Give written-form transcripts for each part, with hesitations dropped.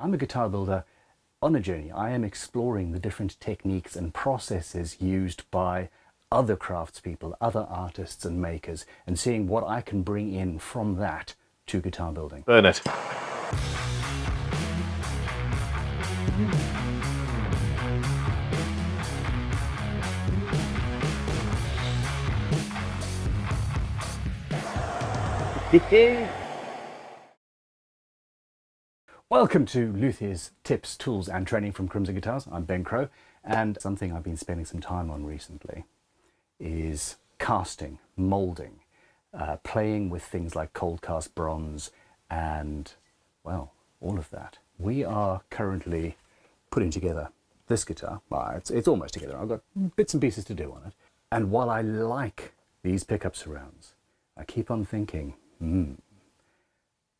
I'm a guitar builder on a journey. I am exploring the different techniques and processes used by other craftspeople, other artists and makers, and seeing what I can bring in from that to guitar building. Burn it. Welcome to Luthier's Tips, Tools and Training from Crimson Guitars. I'm Ben Crow, and something I've been spending some time on recently is casting, moulding, playing with things like cold cast bronze and, well, all of that. We are currently putting together this guitar. Well, it's almost together. I've got bits and pieces to do on it. And while I like these pickup surrounds, I keep on thinking,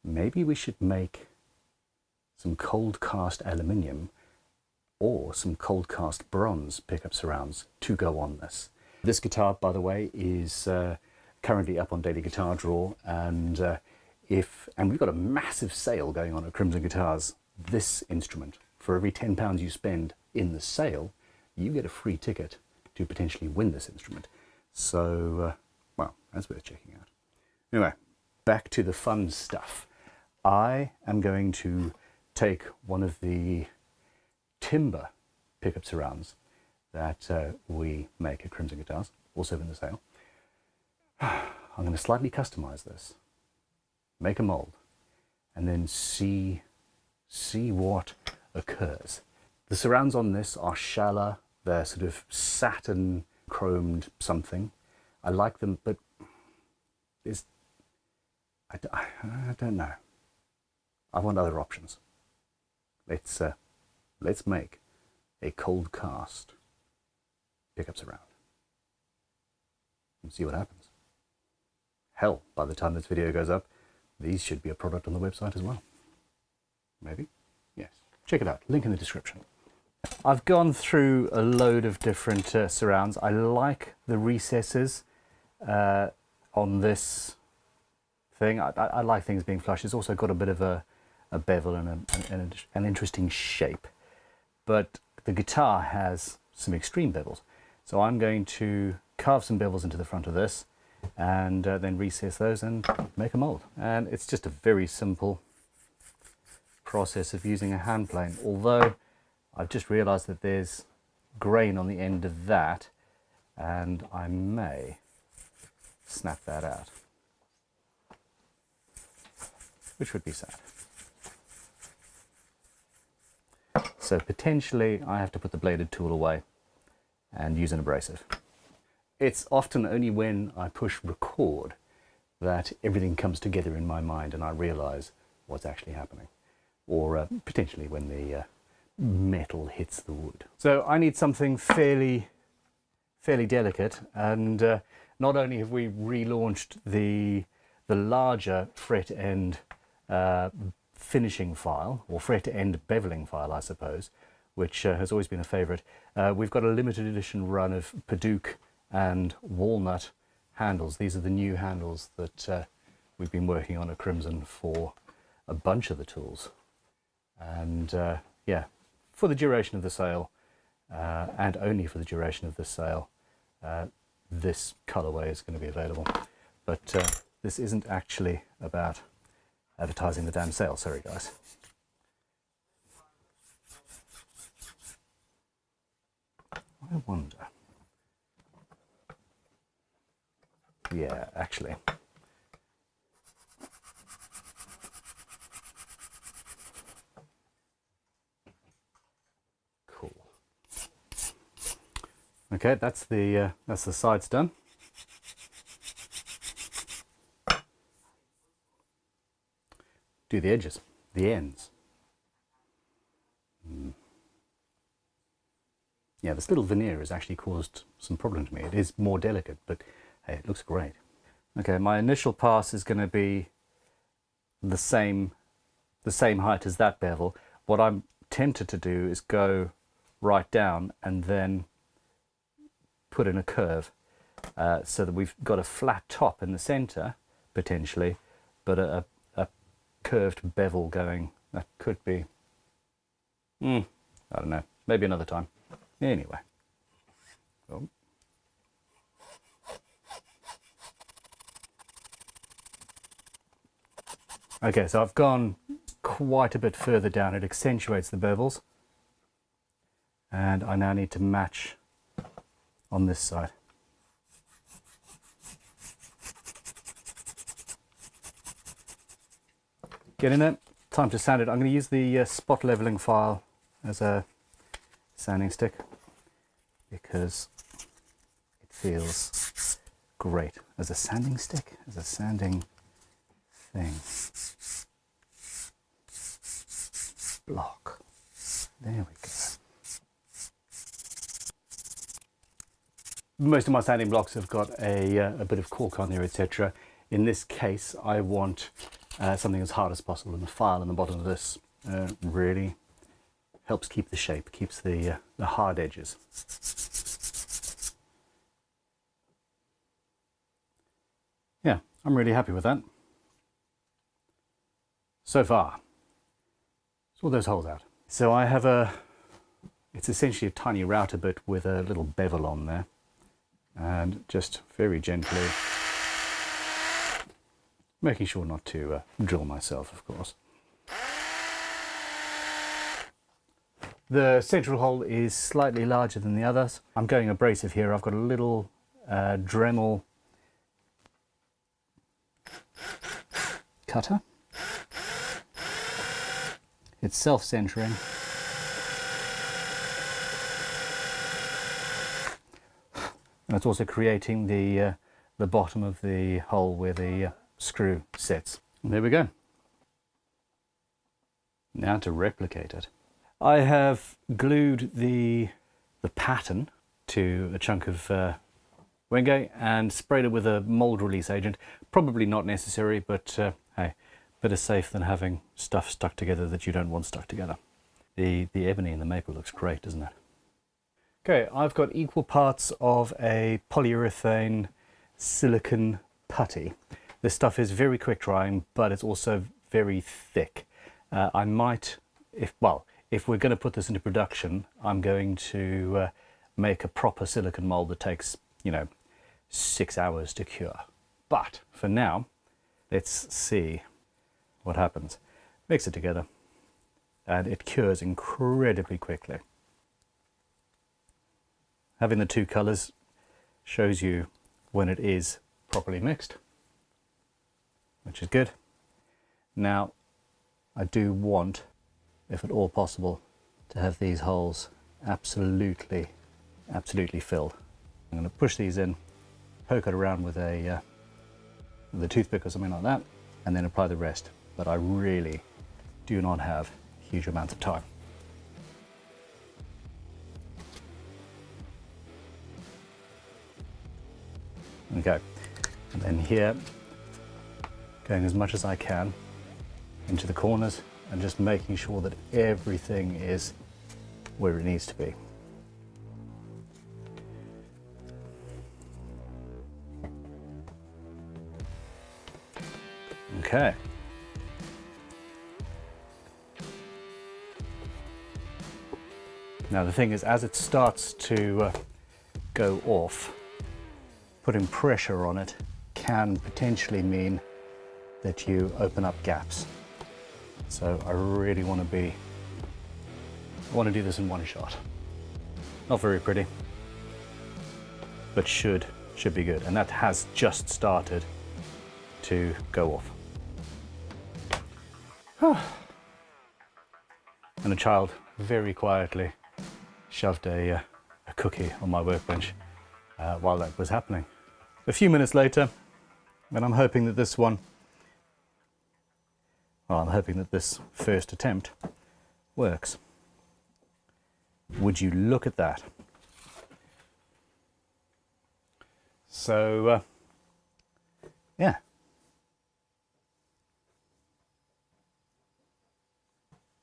maybe we should make some cold cast aluminium or some cold cast bronze pickup surrounds to go on this. This guitar, by the way, is currently up on Daily Guitar Draw, and we've got a massive sale going on at Crimson Guitars. This instrument, for every £10 you spend in the sale, you get a free ticket to potentially win this instrument. So, well, that's worth checking out. Anyway, back to the fun stuff. I am going to take one of the timber pickup surrounds that we make at Crimson Guitars, also in the sale. I'm going to slightly customize this, make a mold, and then see what occurs. The surrounds on this are shallow, they're sort of satin chromed something. I like them, but I don't know. I want other options. Let's make a cold cast pickup surround and see what happens. Hell, by the time this video goes up, these should be a product on the website as well. Maybe? Yes. Check it out. Link in the description. I've gone through a load of different surrounds. I like the recesses on this thing. I like things being flush. It's also got a bit of a bevel and an interesting shape. But the guitar has some extreme bevels. So I'm going to carve some bevels into the front of this and then recess those and make a mold. And it's just a very simple process of using a hand plane. Although I've just realized that there's grain on the end of that, and I may snap that out, which would be sad. So potentially I have to put the bladed tool away and use an abrasive. It's often only when I push record that everything comes together in my mind and I realize what's actually happening, or potentially when the metal hits the wood. So I need something fairly delicate, and not only have we relaunched the larger fret end finishing file, or fret end beveling file, I suppose, which has always been a favourite. We've got a limited edition run of Paduke and walnut handles. These are the new handles that we've been working on at Crimson for a bunch of the tools. And yeah, for the duration of the sale, and only for the duration of this sale, this colourway is going to be available. But this isn't actually about advertising the damn sale. Sorry, guys. I wonder. Yeah, actually. Cool. Okay, that's the sides done. Do the edges, the ends. Yeah, this little veneer has actually caused some problem to me. It is more delicate, but hey, it looks great. Okay, my initial pass is going to be the same height as that bevel. What I'm tempted to do is go right down and then put in a curve so that we've got a flat top in the center potentially, but a curved bevel going. That could be I don't know, maybe another time. Anyway. Oh. Okay, so I've gone quite a bit further down. It accentuates the bevels. And I now need to match on this side. Get in there, time to sand it. I'm going to use the spot leveling file as a sanding stick because it feels great. As a sanding stick? As a sanding thing. Block. There we go. Most of my sanding blocks have got a bit of cork on there, etc. In this case, I want something as hard as possible, and the file in the bottom of this really helps keep the shape, keeps the hard edges. Yeah, I'm really happy with that. So far, sort those holes out. So I have it's essentially a tiny router bit with a little bevel on there, and just very gently making sure not to drill myself, of course. The central hole is slightly larger than the others. I'm going abrasive here. I've got a little Dremel cutter. It's self-centering. And it's also creating the bottom of the hole where the screw sits. And there we go. Now to replicate it. I have glued the pattern to a chunk of Wenge and sprayed it with a mold release agent. Probably not necessary, but hey, better safe than having stuff stuck together that you don't want stuck together. The ebony and the maple looks great, doesn't it? Okay, I've got equal parts of a polyurethane silicone putty. This stuff is very quick drying, but it's also very thick. I might, if we're going to put this into production, I'm going to make a proper silicone mold that takes, 6 hours to cure. But for now, let's see what happens. Mix it together, and it cures incredibly quickly. Having the two colors shows you when it is properly mixed, which is good. Now, I do want, if at all possible, to have these holes absolutely filled. I'm going to push these in, poke it around with a toothpick or something like that, and then apply the rest. But I really do not have huge amounts of time. Okay, and then here, going as much as I can into the corners and just making sure that everything is where it needs to be. Okay. Now the thing is, as it starts to go off, putting pressure on it can potentially mean that you open up gaps. So I really want to do this in one shot. Not very pretty, but should be good. And that has just started to go off. And a child very quietly shoved a cookie on my workbench while that was happening. A few minutes later, and I'm hoping that this first attempt works. Would you look at that? So, yeah.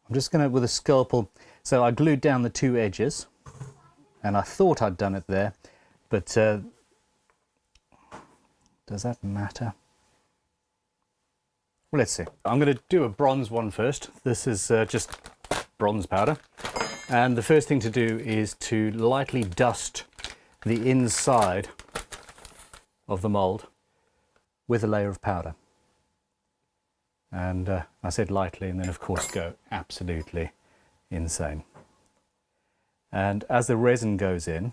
I'm just going to, with a scalpel, so I glued down the two edges, and I thought I'd done it there, but does that matter? Well, let's see. I'm going to do a bronze one first. This is just bronze powder. And the first thing to do is to lightly dust the inside of the mold with a layer of powder. And I said lightly, and then of course go absolutely insane. And as the resin goes in,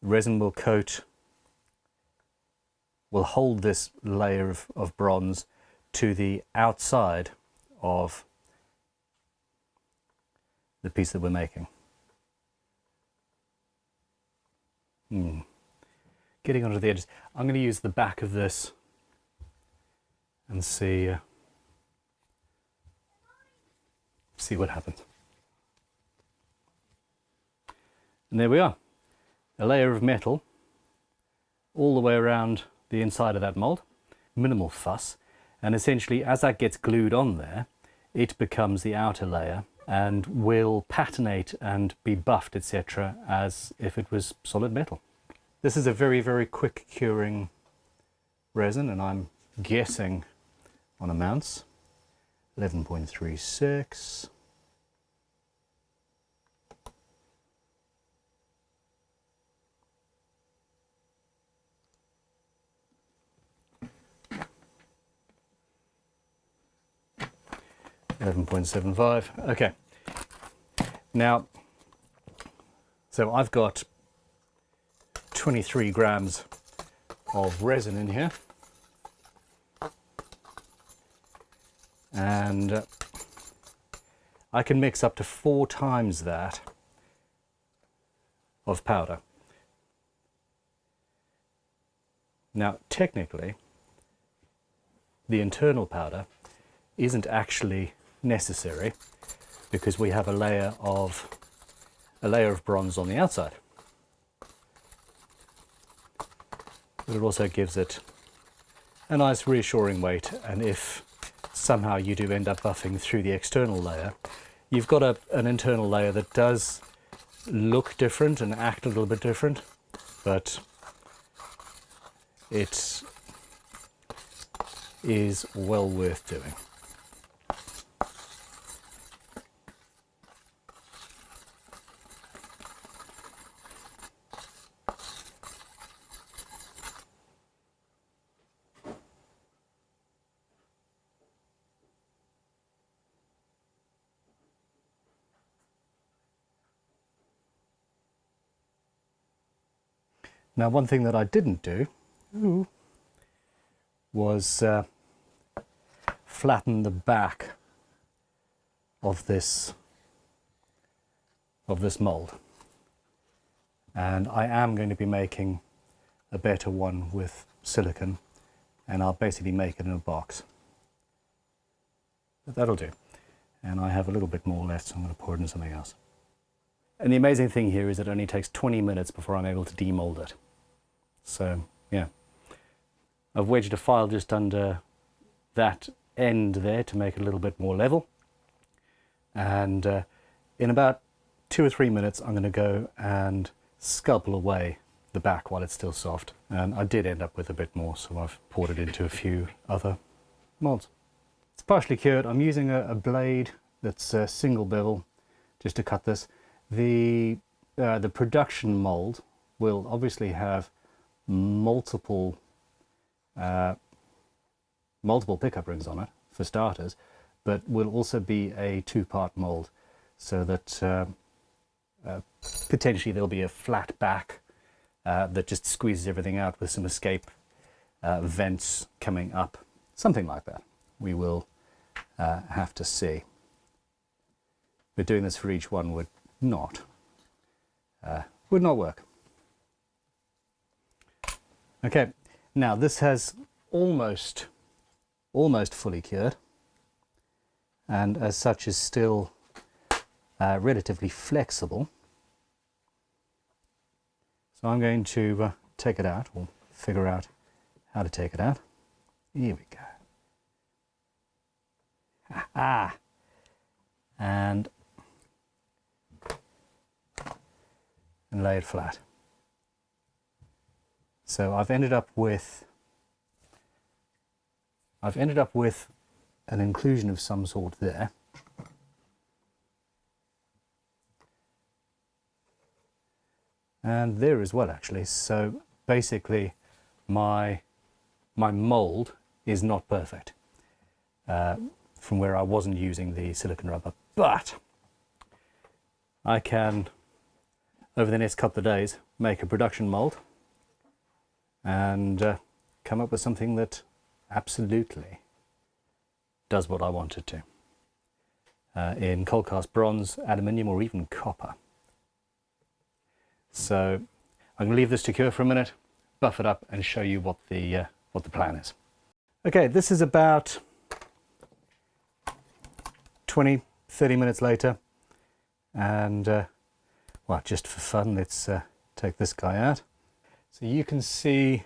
the resin will hold this layer of bronze to the outside of the piece that we're making. Getting onto the edges. I'm going to use the back of this and see what happens. And there we are. A layer of metal all the way around the inside of that mold. Minimal fuss. And essentially, as that gets glued on there, it becomes the outer layer and will patinate and be buffed, etc., as if it was solid metal. This is a very, very quick curing resin, and I'm guessing on amounts. 11.36. $11.75. Okay. Now, so I've got 23 grams of resin in here, and I can mix up to 4 times that of powder. Now, technically, the internal powder isn't actually necessary because we have a layer of bronze on the outside. But it also gives it a nice reassuring weight, and if somehow you do end up buffing through the external layer, you've got an internal layer that does look different and act a little bit different, but it is well worth doing. Now, one thing that I didn't do was flatten the back of this mold, and I am going to be making a better one with silicone, and I'll basically make it in a box. But that'll do. And I have a little bit more left, so I'm going to pour it in something else. And the amazing thing here is it only takes 20 minutes before I'm able to demold it. So, yeah. I've wedged a file just under that end there to make it a little bit more level. And in about 2 or 3 minutes, I'm going to go and scalpel away the back while it's still soft. And I did end up with a bit more, so I've poured it into a few other molds. It's partially cured. I'm using a blade that's single bevel just to cut this. The production mold will obviously have multiple pickup rings on it for starters, but will also be a 2-part mold, so that potentially there'll be a flat back that just squeezes everything out with some escape vents coming up, something like that. We will have to see. But doing this for each one would not work. Okay, now this has almost fully cured, and as such is still relatively flexible. So I'm going to take it out, or figure out how to take it out. Here we go. Ah, and lay it flat. So I've ended up with an inclusion of some sort there. and there as well actually. So basically my mold is not perfect from where I wasn't using the silicone rubber, but I can over the next couple of days make a production mold and come up with something that absolutely does what I want it to, in cold cast bronze, aluminium, or even copper. So I'm going to leave this to cure for a minute, buff it up, and show you what the plan is. Okay, this is about 20-30 minutes later, and well, just for fun, let's take this guy out. So you can see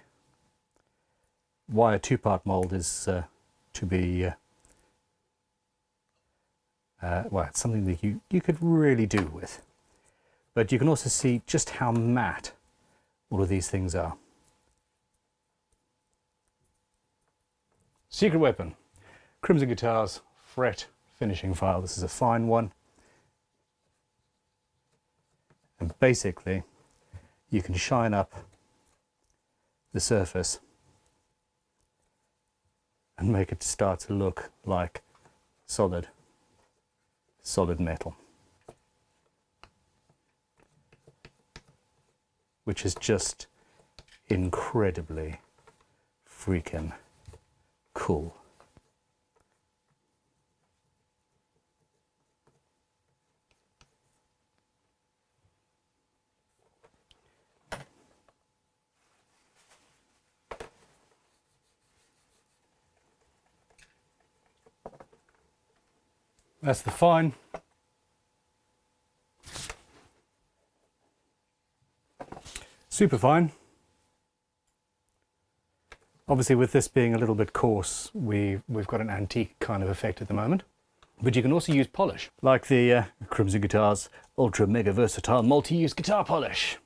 why a two-part mold is to be well, it's something that you could really do with. But you can also see just how matte all of these things are. Secret weapon, Crimson Guitars fret finishing file. This is a fine one. And basically, you can shine up the surface and make it start to look like solid metal, which is just incredibly freaking cool. That's the fine. Super fine. Obviously, with this being a little bit coarse, we've got an antique kind of effect at the moment. But you can also use polish, like the Crimson Guitars Ultra Mega Versatile Multi-Use Guitar Polish.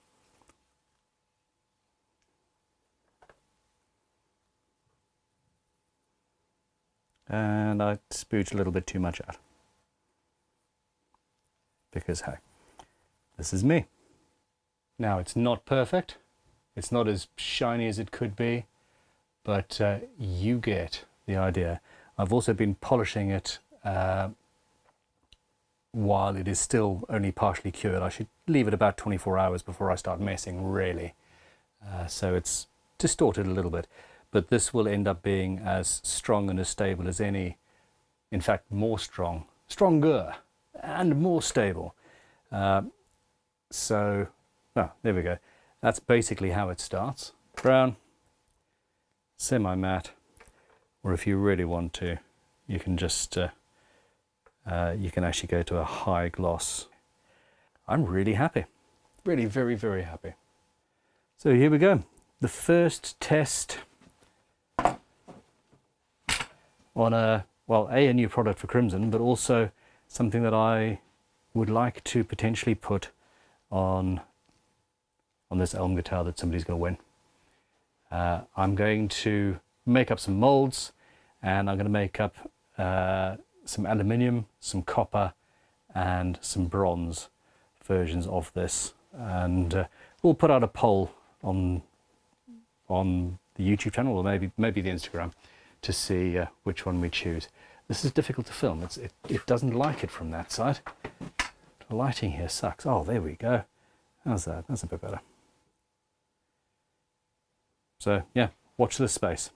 And I spooched a little bit too much out, because hey, this is me. Now, it's not perfect, it's not as shiny as it could be, but you get the idea. I've also been polishing it while it is still only partially cured. I should leave it about 24 hours before I start messing, really. So it's distorted a little bit, but this will end up being as strong and as stable as any, in fact more stronger and more stable. So, oh, there we go. That's basically how it starts. Brown, semi-matte, or if you really want to, you can just, you can actually go to a high gloss. I'm really happy. Really very, very happy. So here we go. The first test on a new product for Crimson, but also something that I would like to potentially put on this Elm guitar that somebody's going to win. I'm going to make up some molds, and I'm going to make up some aluminium, some copper, and some bronze versions of this, and we'll put out a poll on the YouTube channel, or maybe the Instagram, to see which one we choose. This is difficult to film. It doesn't like it from that side. The lighting here sucks. Oh, there we go. How's that? That's a bit better. So yeah, watch this space.